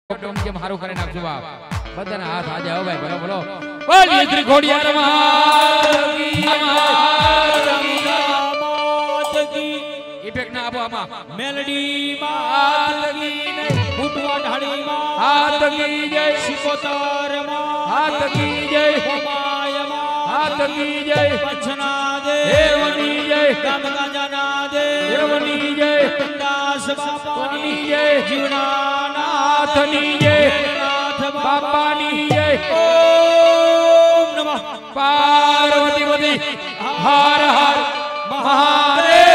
Tomé के मारू करे नाखजो बाप बधाना हाथ आ जाओ भाई बोलो बोलो बोलिए श्री घोड़ियार मात की इफेक्ट ना आपो आमा मेलडी मात की फूटवा ढाड़ी हाथ की जय शिकोतर हाथ की जय होमाय हाथ की जय पछना दे देवनी जय गम गजना दे देवनी जय दास बाबा नी जय जीवना नाथ नी जय नाथ बाबा नी जय ओम नमः पार्वती पति हर हर महादेव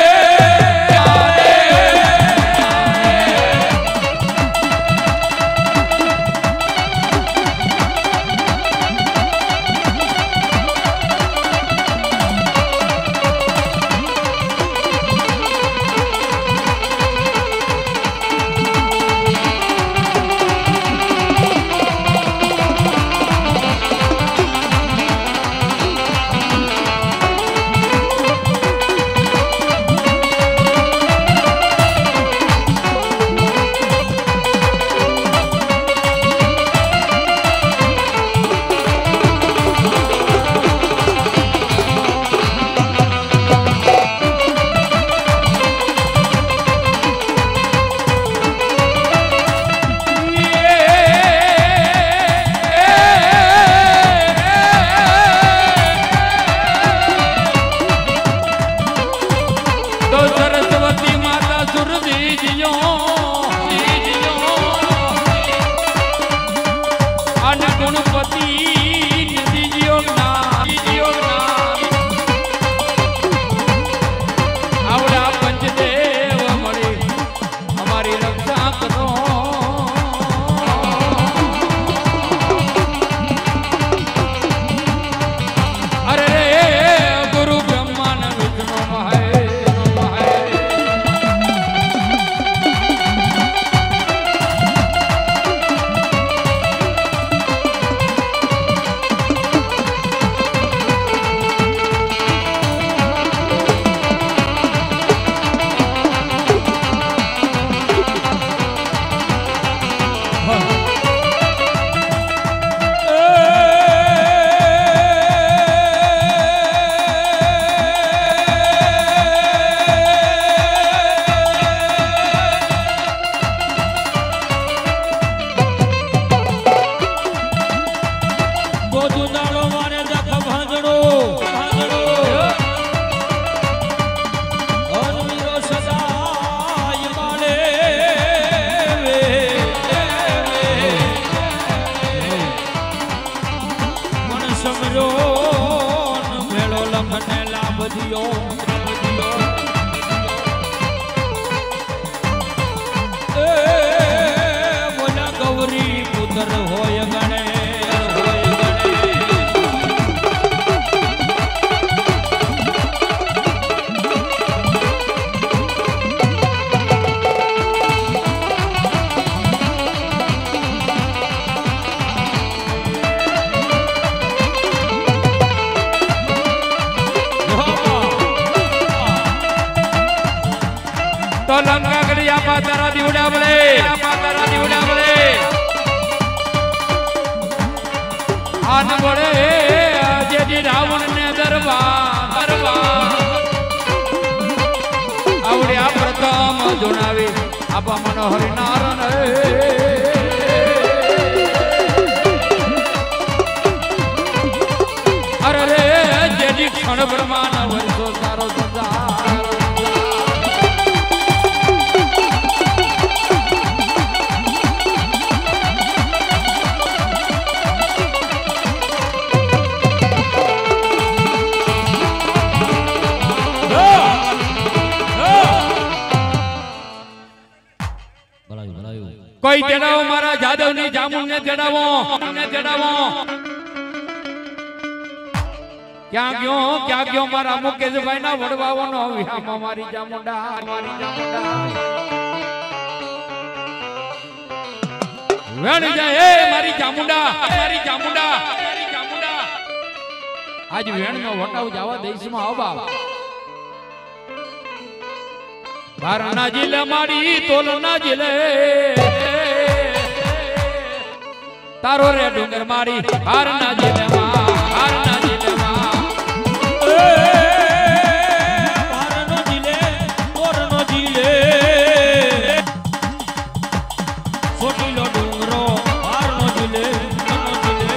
तो लंका गड़िया पातारा दिवड़ा बले आन बड़े जेडी रावण ने दरबार आवड़िया प्रथम जुनावे आपा मनोहर नारायण अरे रे जेडी क्षण ब्रह्मांड वर्षो सारो संसार कोई तेड़ावो मारा जादव नी जामुन ने तेड़ावो क्या क्यों मारा मुकेश भाई ना वड़वावो नो विहाम मारी जामुंडा वेण जाए मारी जामुंडा आज वेण में वटाव जावा देश में आओ बाप बारना जिले मारी तोलना जिले તારો રે ડુંગર મારી હાર ના જીલે માં હાર ના જીલે માં ભારનો જીલે મોરનો જીલે સોટીલો ડુંગરો ભારનો જીલે મનો જીલે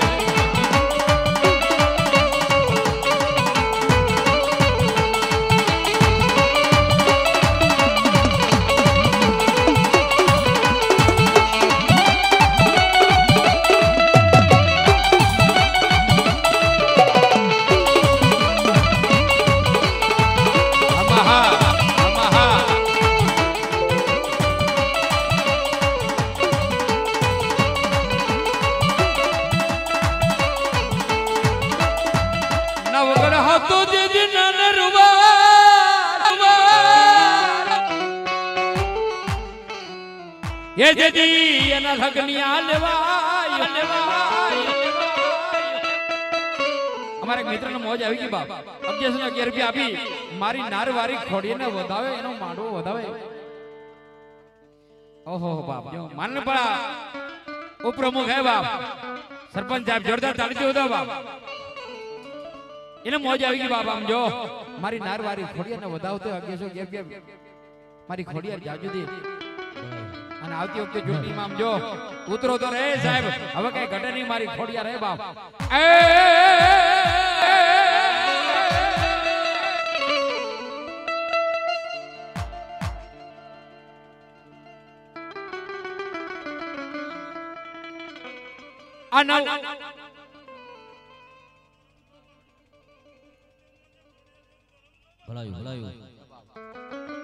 ये जेदी एना लगनिया लेवाय हमारे एक मित्र ने मौज આવી ગઈ બાપ 1111 રૂપિયા આપી મારી નારવારી ખોડીને વધાવે એનો માંડવો વધાવે ઓહો બાપ જો માનને પડા ઉપપ્રમુખ હે બાપ સરપંચ સાહેબ જોરદાર તાળી દો બાપ એને મौज આવી ગઈ બાપ આમ જો મારી નારવારી ખોડીને વધાવતો 1111 રૂપિયા મારી ખોડિયાર જાજુ દે અને આવતી વખતે ચૂંટણીમાં આમ જો ઉતરો તો રે સાહેબ હવે કઈ ઘટે નહીં મારી ખોડિયા રે બાપ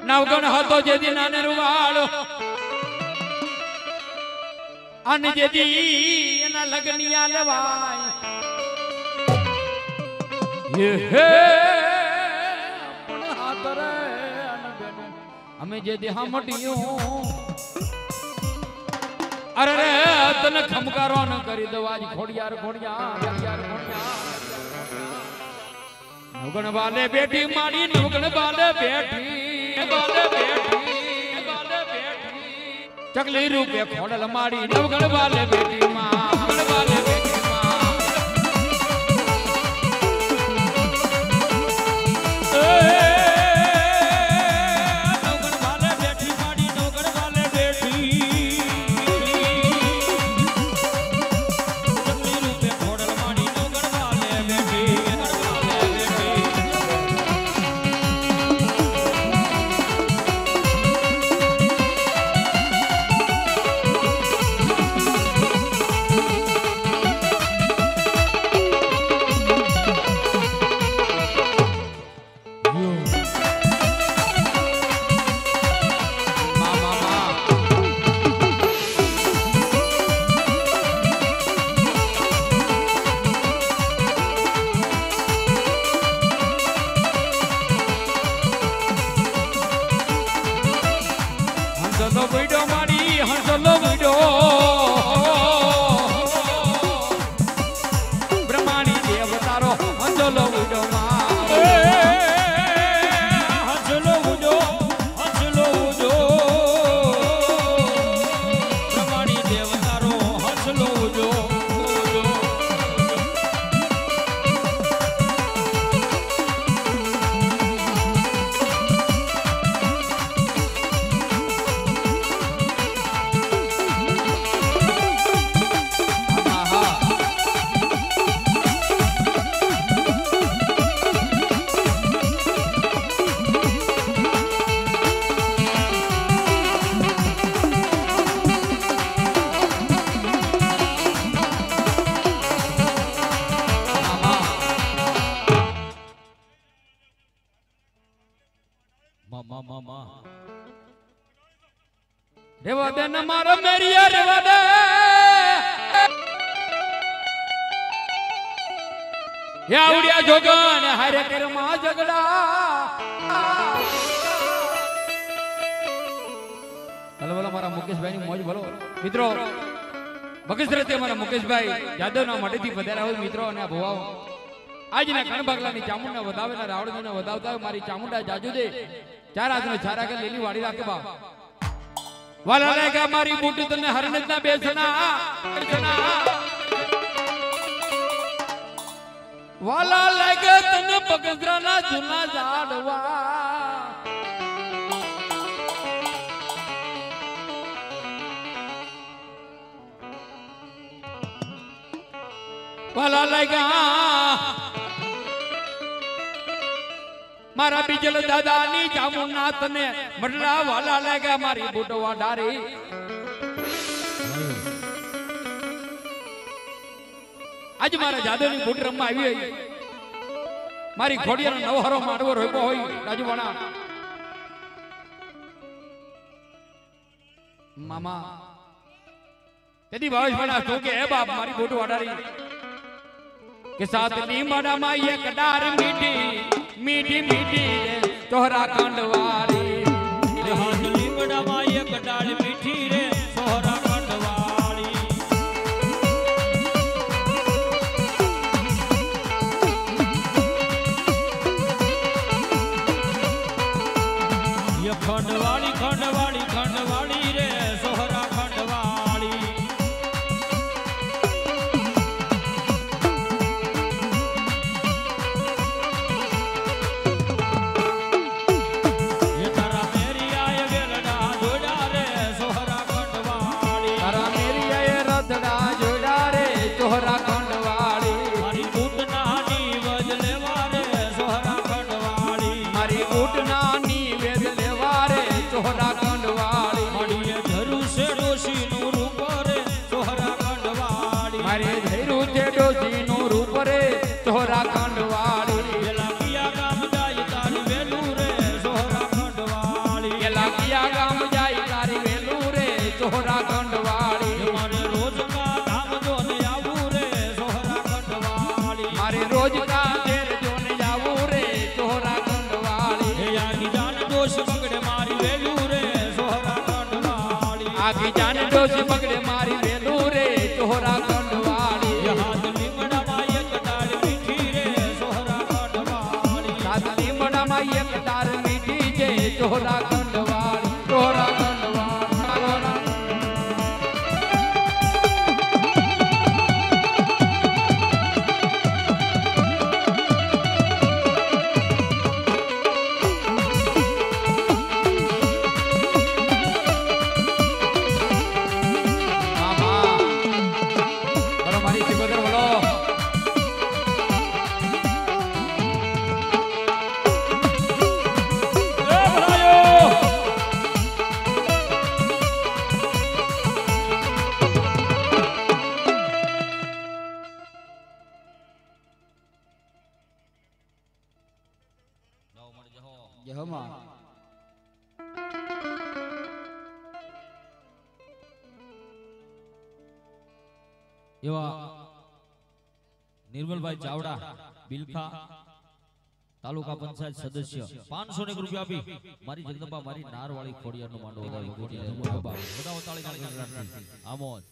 નવગણ હતો જેથી નાને રૂવાળો અને જેથી એના લગનિયા લેવાય હે પણ હાથ રે અમે જે દેહા મટીયું અરે રે તને ખમકારો ન કરી દો આજ ખોડિયાર ખોડિયાર નવગણ વાલે બેઠી મારી નવગણ વાલે બેઠી ચકલી રૂપે ખોડલ માડી નવગણ વાલે બેટી માં વાલે બેટી માં નવગણ વાલે બેઠી માડી નવગણ વાલે બેઠી ચકલી રૂપે ખોડલ માડી નવગણ વાલે બેઠી બ્રહ્માણી દેવતારો હંસલો ઉડો હંસલો ઉડો બ્રહ્માણી દેવતારો હંસલો ઉડો રેવા દે ને મારો મેરિયા રેવા દે આવડિયા જોગન હારે કરમાં ઝગડા ભલો ભલો મારા મુકેશભાઈ ની મોજ ભલો મિત્રો બગસરાથી અમારા મુકેશભાઈ જાદવના મઢેથી પધાર્યા હોય મિત્રો અને આ ભવાઓ આજના કણબાગલાની ચામુંડા વધાવે ને રાવણજીને વધાવતા હોય મારી ચામુંડા જાજુ દે ચાર હાથનો ચારા કે લીલી વાડી રાખે બા વાલા રે મારી બુટી તને હરણજના બેસના બગસરાના જૂના ઝાડવા વાલા લાગ્યા મારા બીજલ દાદાની જામુનાથ ને મડલા વાલા લાગ્યા મારી બુટવા ડારી આજ મારા જાદવની બુટ રમવા આવી હોય મારી ખોડિયાનો નવહરો માંડવો રોપ્યો હોય રાજુવાણા મામા તેદી ભાવેશવાણા તો કે હે બાપ મારી બુટ વાડારી કે સાતની માડામાં એક ડાર મીઠી મીઠી મીઠી રે તોહરા કાંડવારી હાથ લીમડામાં એક ડાળ મીઠી રે સોહરા કંડવાળી ખંડવાળી ખંડવાળી ખંડવાળી રે સોહરા ખંડવાળી એ તારા મેરી આય વેલડા જોડા રે સોહરા ખંડવાળી તારા મેરી આય રતડા જોડા રે તોહરા કાંડવાળી મારી બૂટના ની વજ લેવા રે સોહરા ખંડવાળી મારી બુટના ની વેદ લેવા રે તોહરા કાંડવાળી મળીએ ધરું છે ડોશી નું રૂપ રે સોહરા કંડવાળી મારે ધૈરું છે ડોશી નું રૂપ રે તોહરા કાંડવાળી પેલા કિયા ગામ જાય તારી વેલું રે સોહરા કંડવાળી પેલા કિયા ગામ જાય તારી વેલું રે તોહરા કાંડવાળી મારે રોજ કા ધામ જોને આવું રે સોહરા કંડવાળી મારે રોજ કા તેર જોને જાવું રે તોહરા કાંડવાળી હે આખી જાન દોષ બગડે મારી વેલું રે સોહરા કંડવાળી આખી જાને ડોશી બગડે મારી વેલું રે તોહરા કાંડવાળી હાથ લીમડામાં એક ડાળ મીઠી રે સોહરા કંડવાળી સાતની મડામાં એક તાર મીઠી છે તોહરા કાંડવાળી તોહરા કાંડવાળી મામા બરો મારી સિકોદર બોલો એ ભલાયો જય હો માં એવા નિર્મલભાઈ ચાવડા બિલખા તાલુકા પંચાયત સદસ્ય 500 રૂપિયા આપી મારી જગદંબા મારી નારવાળી ખોડિયારનો માંડવો વધાવી બધાઓ તાળી તાળી આમોદ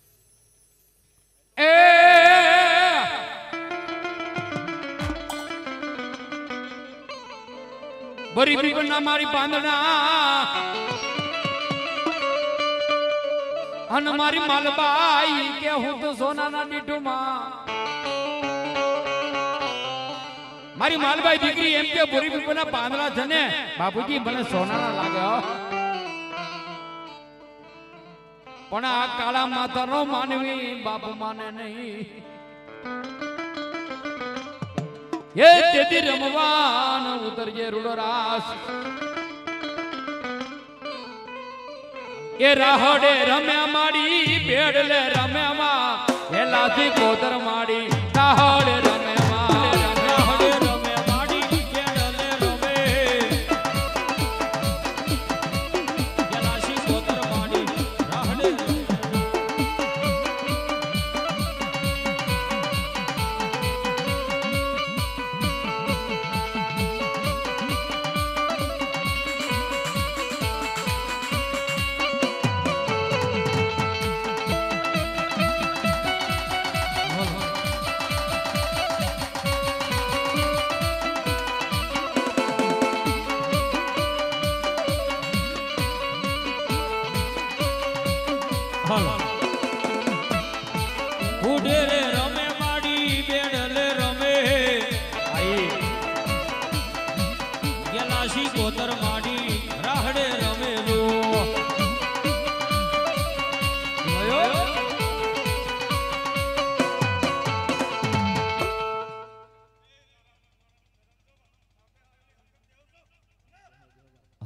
એ બરી બીબના મારી બાંધણા અને મારી માલબાઈ કે હું તો સોનાના ડીઠુમાં મારી માલબાઈ દીકરી એમ કે બોરી બીબના પાંદડા છે ને બાપુજી મને સોનાના લાગે હો પણ આ કાળા માતાનો માનવી બાપુ માને નહીં એ તેથી રમવાન ઉતરજે રૂડો રાસ એ રાહડે રમ્યા માડી બેડલે રમ્યામાં વેલાથી કોતર માડી રાહડે રમ્યામાં રાહડે રમે માડી કેડલે રમે ગલાશી કોતર માડી રાહડે ઉડે રે રમે માડી બેડલે રમે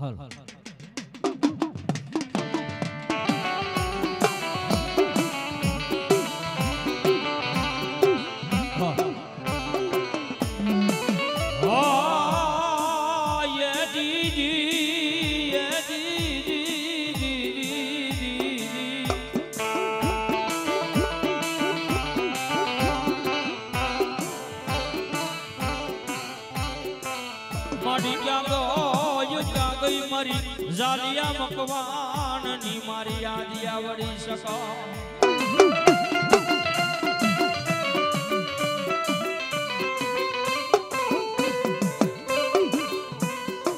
હાલ જાલિયા મકવાન ની મારી યાદી આવડી શકો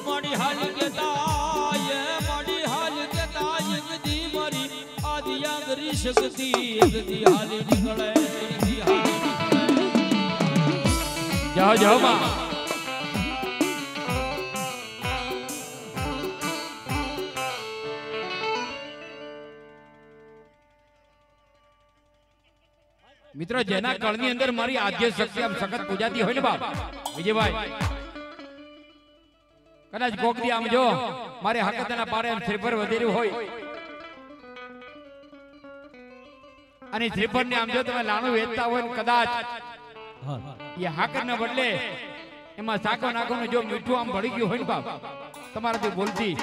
મારી હાલ કે તાય મારી હાલ કે તાય ગદી મારી આદિયા ગરી શકતી ગદી હાલી નીકળે ગદી હાલી નીકળે જાઓ જાઓ માં મિત્રો જેના કળની અંદર મારી આદ્ય શક્તિ આમ સખત પૂજાતી હોય ને બાપ વિજયભાઈ કદાચ ગોગદી આમ જો મારે હકતના પારે આમ શ્રીફળ વધેર્યું હોય અને શ્રીફળ ને આમ જો તમે લાણું વેચતા હોય ને કદાચ એ હાકર ના બદલે એમાં સાકો નાખોનું જો મીઠું આમ ભળી ગયું હોય ને બાપ તમારાથી બોલતી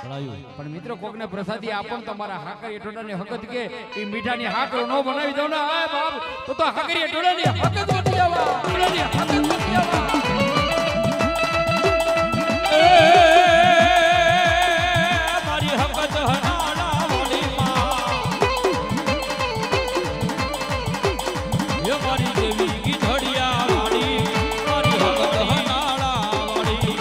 પણ મિત્રો કોકને પ્રસાદી આપો તમારા હાકર એટોડાની હકત કે એ મીઠાની હાકર નો બનાવી દો ને આ બાપ તો હાકર એટોડાની હકત વટી આવા એટોડાની હકત વટી આવા મારી હકત હનાડા વળી માં એ મારી દેવી ગીધડિયા વાળી મારી હકત હનાડા વળી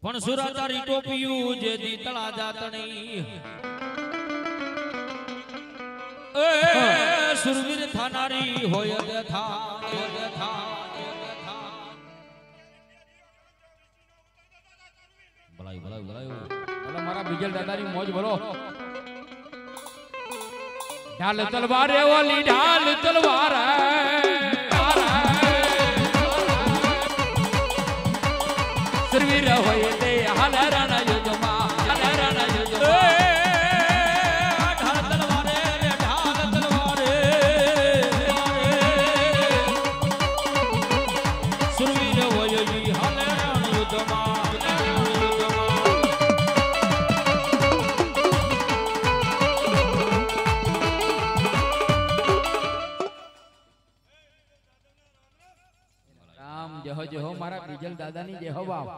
પણ સુરાતારી ટોપિયું જે દી તળા જાતણી એ સુરવીર થાનારી હોય દેથા ભલાઈ ભલાઈ ભલાઈ બોલો મારા બીજલ દાદાની મોજ બોલો ઢાલ તલવાર ઓલી ઢાલ તલવાર સુરવીર હોય તે હાલરાના યુગમાં હાલરાના યુગમાં ઢાલ તલવારે રે ઢાલ તલવારે સુરવીર હોય ઈ હાલરાના યુગમાં જહો જહો મારા બીજલ દાદાની જહો બાપ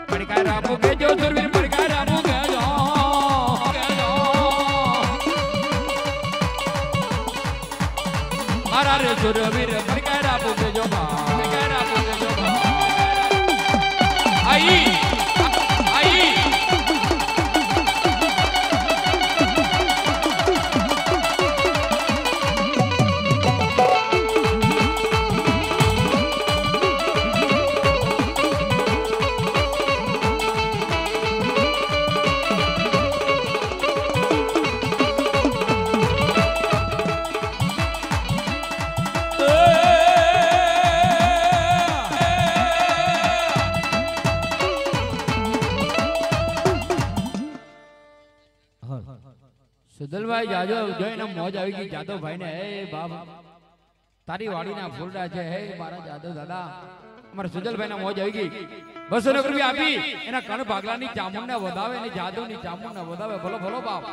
પડકાર આપો કે જો સુરવીર પડકાર આપો કે જો મારા રે સુરવીર પડકાર આપો કે જો બાપ પડકાર આપો કે જો બાપ આઈ આઈ સુદલભાઈ જાજો જોઈને મોજ આવી ગઈ જાદવભાઈ ને હે બાપ તારી વાડીના ફૂલડા છે હે મારા જાદવ દાદા અમારા સુજલભાઈ ના મોજ આવી ગઈ 200 રૂપિયા આપી એના કણ ભાગલાની ચામુંડને વધાવે ને જાદવની ચામુંડને વધાવે ભલો ભલો બાપ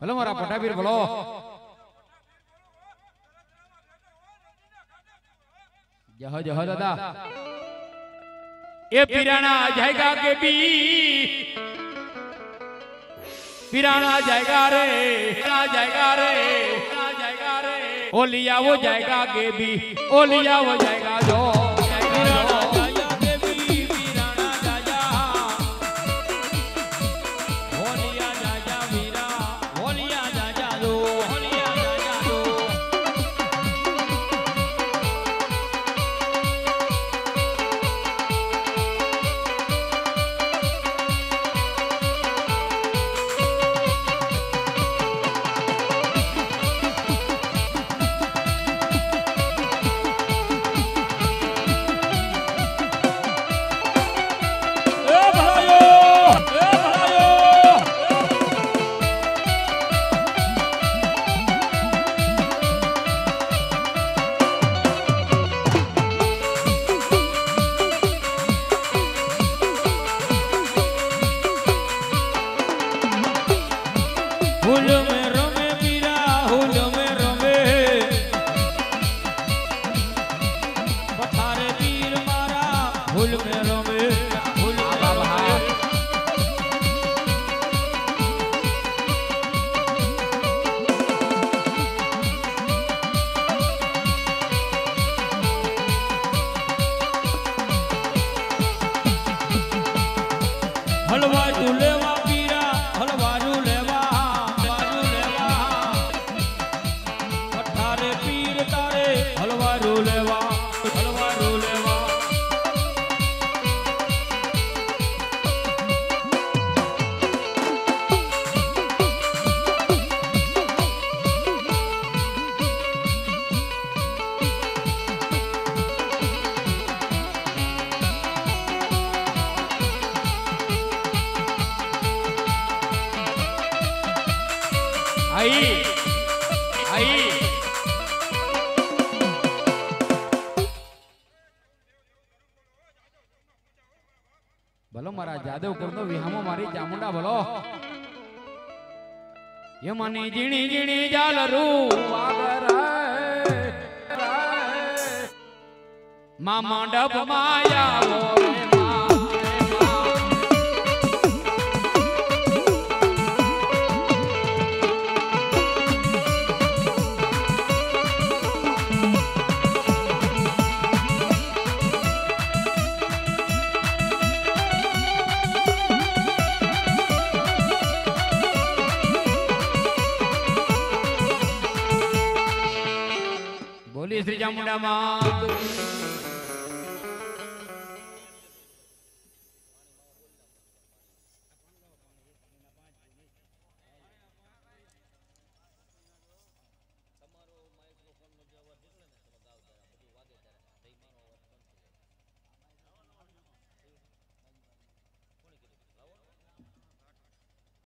ભલો મારા પટાબીર ભલો જહ જહ દાદા એ પીરાણા જાયગા કે બી પીરાણા જાયગા રે જાયગા રે જાયગા રે ઓલિયા વો જાયગા કે બી ઓલિયા વો જાયગા જો ભલો મારા જાદવ કરતો વિહામો મારી ચામુંડા ભલો યમની જીણી જીણી જાલરૂ આગર મા મંડપ માયાવો રે બોલી શ્રી ચામુંડા માત